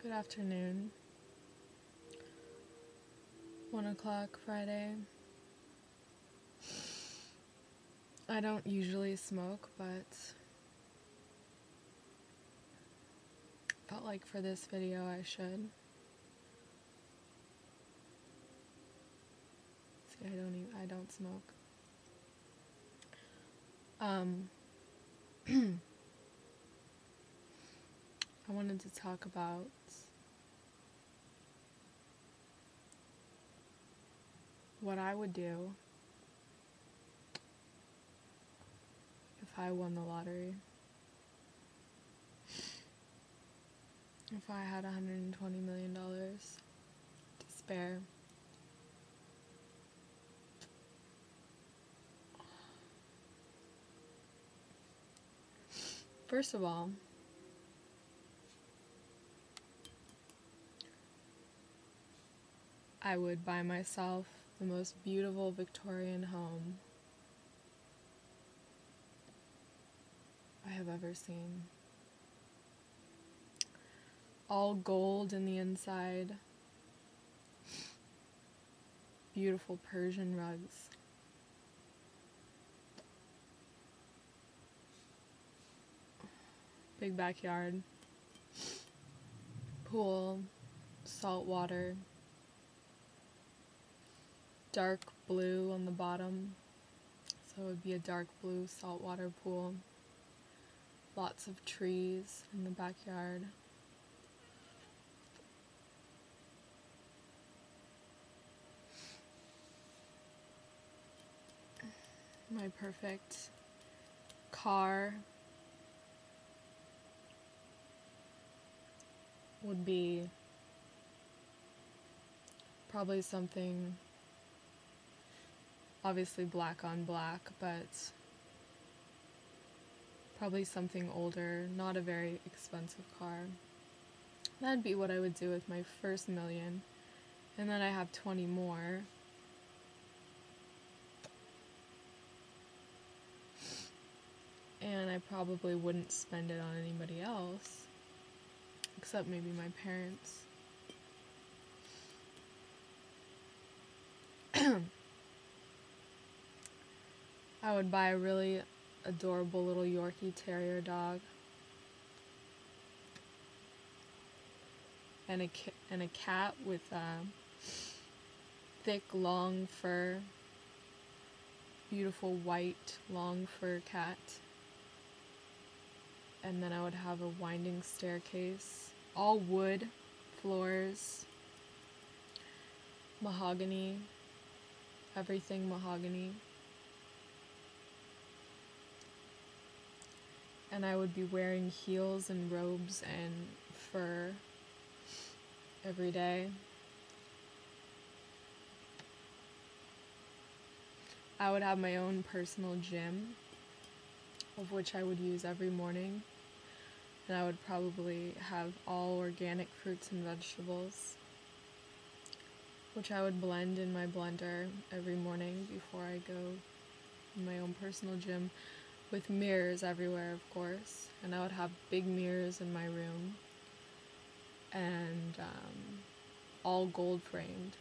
Good afternoon. 1 o'clock Friday. I don't usually smoke, but felt like for this video I should. See, I don't smoke. I wanted to talk about what I would do if I won the lottery. If I had $120 million to spare. First of all, I would buy myself the most beautiful Victorian home I have ever seen. All gold in the inside. Beautiful Persian rugs. Big backyard. Pool. Salt water. Dark blue on the bottom. So it would be a dark blue saltwater pool. Lots of trees in the backyard. My perfect car would be probably something, obviously black on black, but probably something older, not a very expensive car. That'd be what I would do with my first million, and then I have 20 more. And I probably wouldn't spend it on anybody else, except maybe my parents. I would buy a really adorable little Yorkie Terrier dog and a cat with thick, long fur, beautiful white, long fur cat. And then I would have a winding staircase, all wood, floors, mahogany, everything mahogany. And I would be wearing heels and robes and fur every day. I would have my own personal gym, of which I would use every morning. And I would probably have all organic fruits and vegetables, which I would blend in my blender every morning before I go in my own personal gym, with mirrors everywhere, of course. And I would have big mirrors in my room, and all gold framed.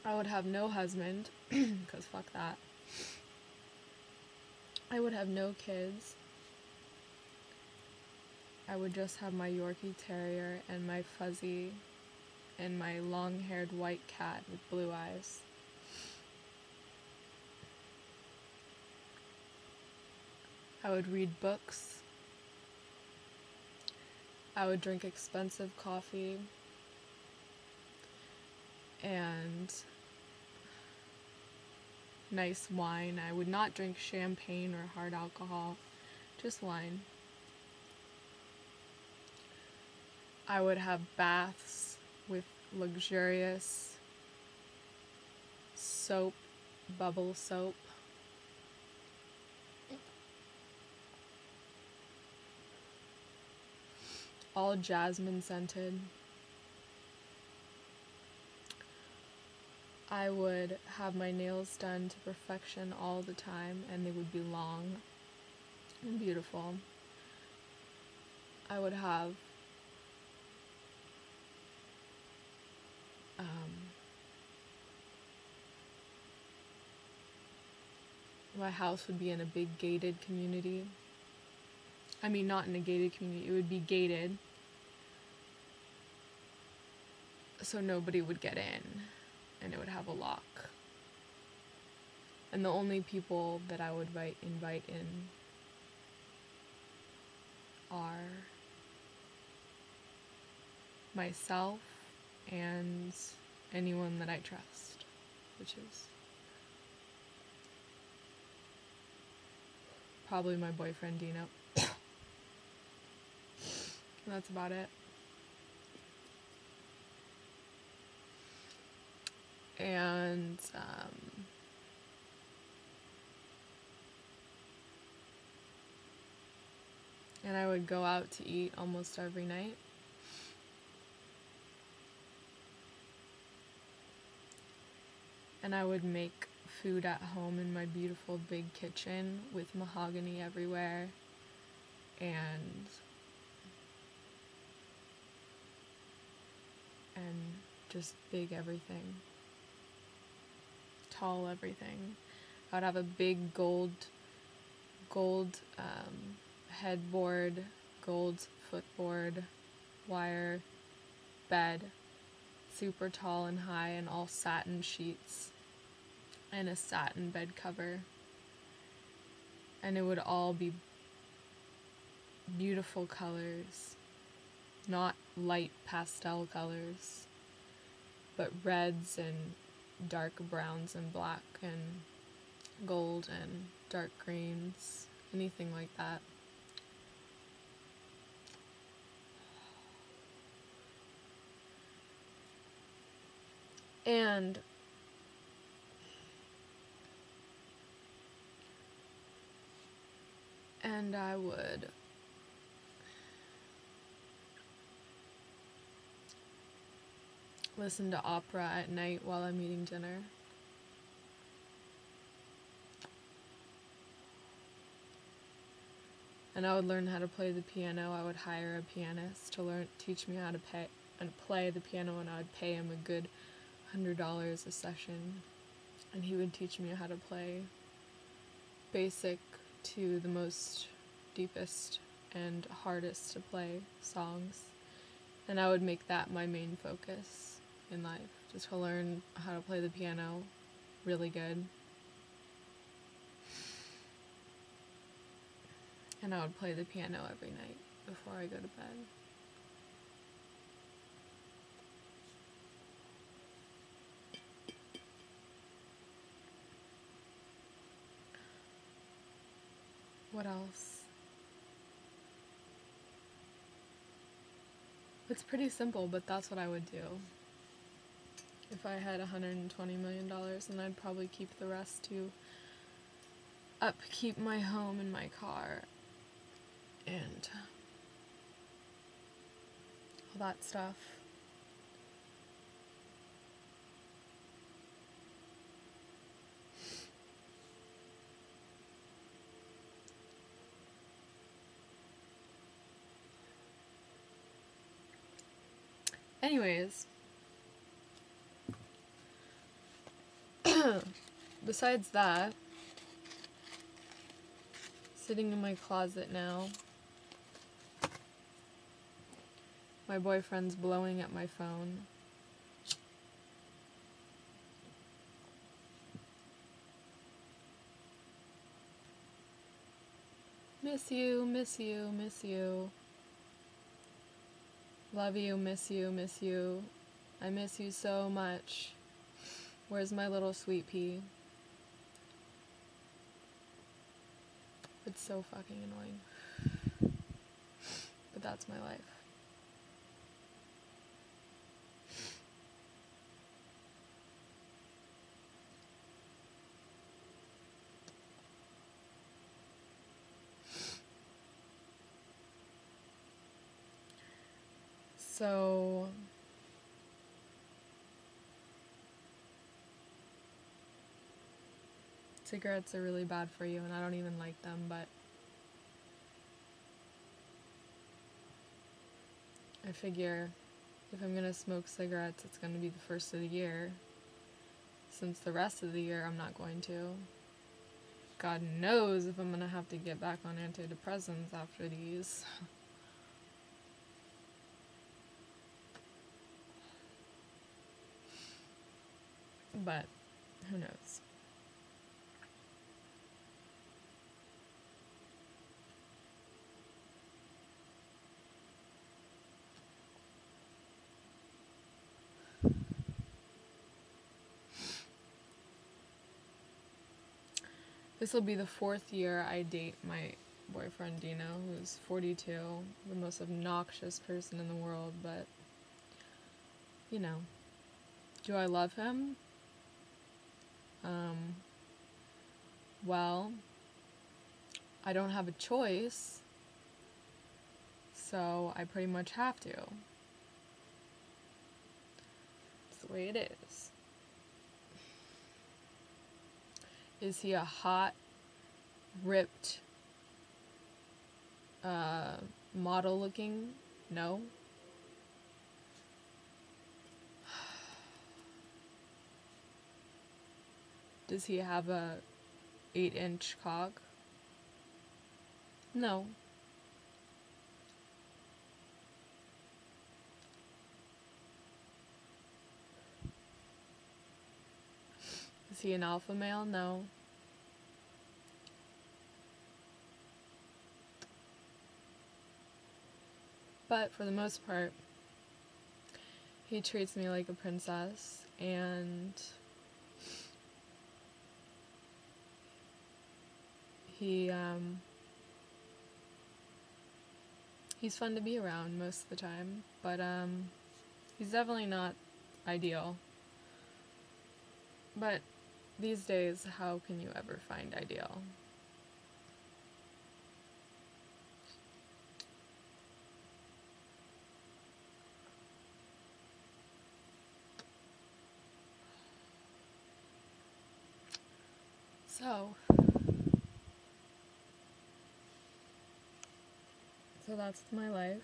I would have no husband, because fuck that. I would have no kids. I would just have my Yorkie Terrier and my Fuzzy and my long-haired white cat with blue eyes. I would read books. I would drink expensive coffee and nice wine. I would not drink champagne or hard alcohol, just wine. I would have baths with luxurious soap, bubble soap. All jasmine scented. I would have my nails done to perfection all the time, and they would be long and beautiful. I would have my house would be in a big gated community. I mean, not in a gated community, it would be gated so nobody would get in, and it would have a lock. And the only people that I would invite in are myself and anyone that I trust, which is probably my boyfriend Dino. That's about it. And I would go out to eat almost every night. And I would make food at home in my beautiful big kitchen with mahogany everywhere and just big everything. Tall everything. I would have a big gold headboard, gold footboard, wire bed, super tall and high, and all satin sheets and a satin bed cover. And it would all be beautiful colors, not light pastel colors, but reds and dark browns and black and gold and dark greens, anything like that. And I would listen to opera at night while I'm eating dinner. And I would learn how to play the piano. I would hire a pianist to teach me how to play the piano, and I would pay him a good $100 a session. And he would teach me how to play basic to the most deepest and hardest to play songs. And I would make that my main focus in life, just to learn how to play the piano really good. And I would play the piano every night before I go to bed. What else? It's pretty simple, but that's what I would do. If I had $120 million, then I'd probably keep the rest to upkeep my home and my car and all that stuff. Anyways, besides that, sitting in my closet now, my boyfriend's blowing at my phone. Miss you, miss you, miss you. Love you, miss you, miss you. I miss you so much. Where's my little sweet pea? It's so fucking annoying. But that's my life. So cigarettes are really bad for you, and I don't even like them, but I figure if I'm gonna smoke cigarettes, it's gonna be the first of the year, since the rest of the year I'm not going to. God knows if I'm gonna have to get back on antidepressants after these. But who knows? This will be the 4th year I date my boyfriend Dino, who's 42, the most obnoxious person in the world, but, you know. Do I love him? Well, I don't have a choice, so I pretty much have to. It's the way it is. Is he a hot, ripped, model looking? No. Does he have a 8-inch cock? No. Is he an alpha male? No. But for the most part, he treats me like a princess, and he's fun to be around most of the time, but he's definitely not ideal. But these days, how can you ever find ideal? So that's my life.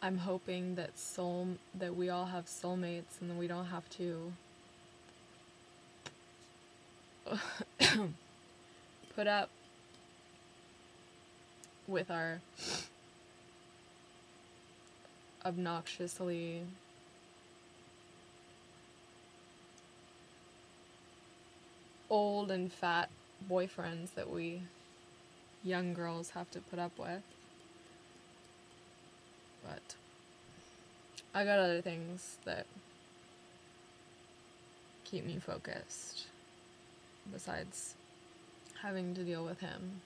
I'm hoping that we all have soulmates and that we don't have to put up with our obnoxiously old and fat boyfriends that we young girls have to put up with. But I got other things that keep me focused besides having to deal with him.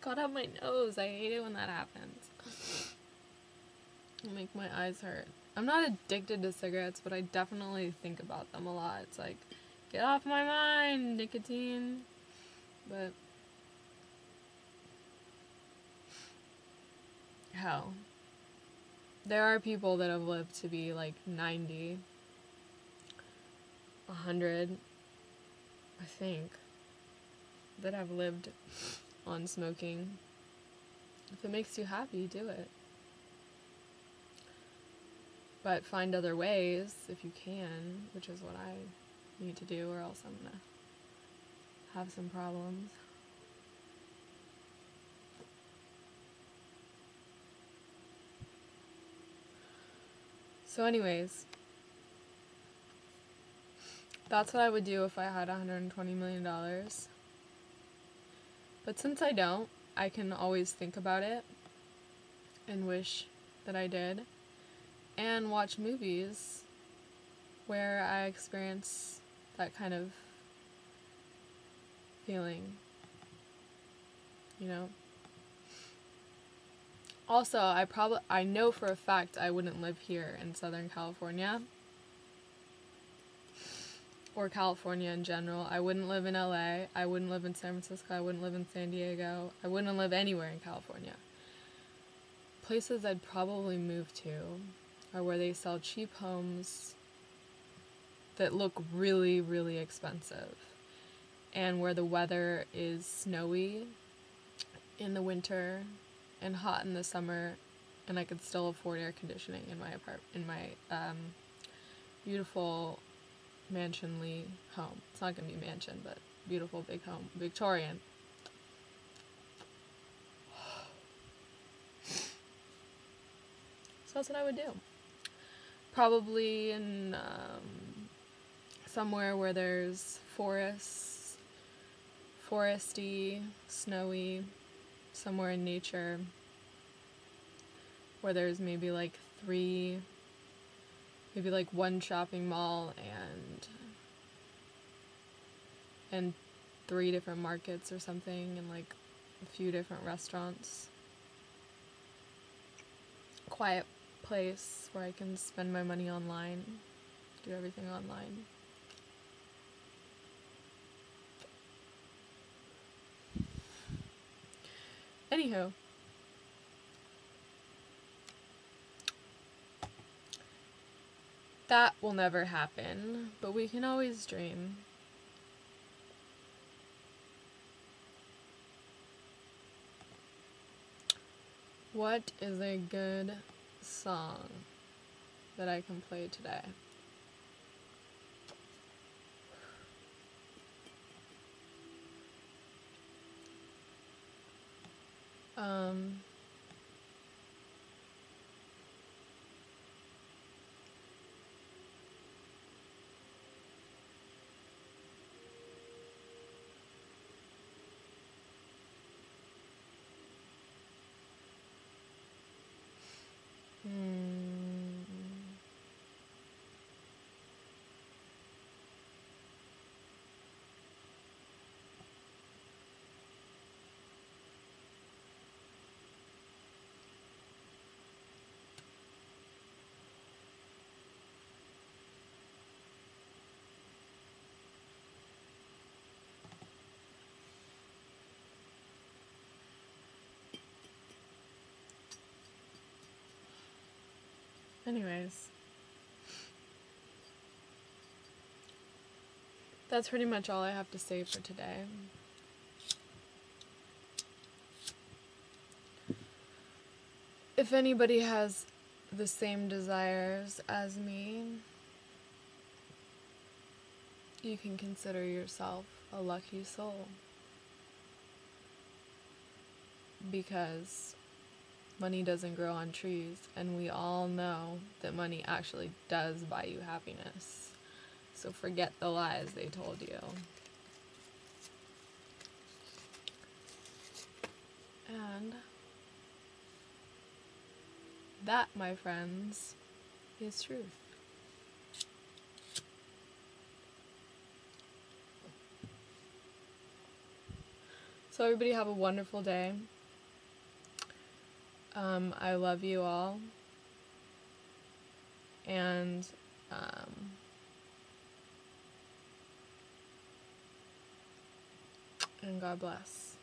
Got up my nose. I hate it when that happens. It'll make my eyes hurt. I'm not addicted to cigarettes, but I definitely think about them a lot. It's like, get off my mind, nicotine. But hell, there are people that have lived to be like 90, 100, I think, that have lived on smoking. If it makes you happy, do it. But find other ways if you can, which is what I need to do, or else I'm gonna have some problems. So anyways, that's what I would do if I had $120 million. But since I don't, I can always think about it and wish that I did, and watch movies where I experience that kind of feeling, you know? Also, I know for a fact I wouldn't live here in Southern California, or California in general. I wouldn't live in LA, I wouldn't live in San Francisco, I wouldn't live in San Diego, I wouldn't live anywhere in California. places I'd probably move to are where they sell cheap homes that look really, really expensive, and where the weather is snowy in the winter and hot in the summer, and I could still afford air conditioning in my beautiful mansionly home. It's not gonna be mansion, but beautiful big home, Victorian. So that's what I would do. Probably in somewhere where there's foresty, snowy, somewhere in nature, where there's maybe like one shopping mall and 3 different markets or something, and like a few different restaurants. Quiet place where I can spend my money online, do everything online. Anywho, that will never happen, but we can always dream. What is a good song that I can play today? Anyways, that's pretty much all I have to say for today. If anybody has the same desires as me, you can consider yourself a lucky soul. Because money doesn't grow on trees, and we all know that money actually does buy you happiness. So forget the lies they told you. And that, my friends, is truth. So everybody have a wonderful day. I love you all. And God bless.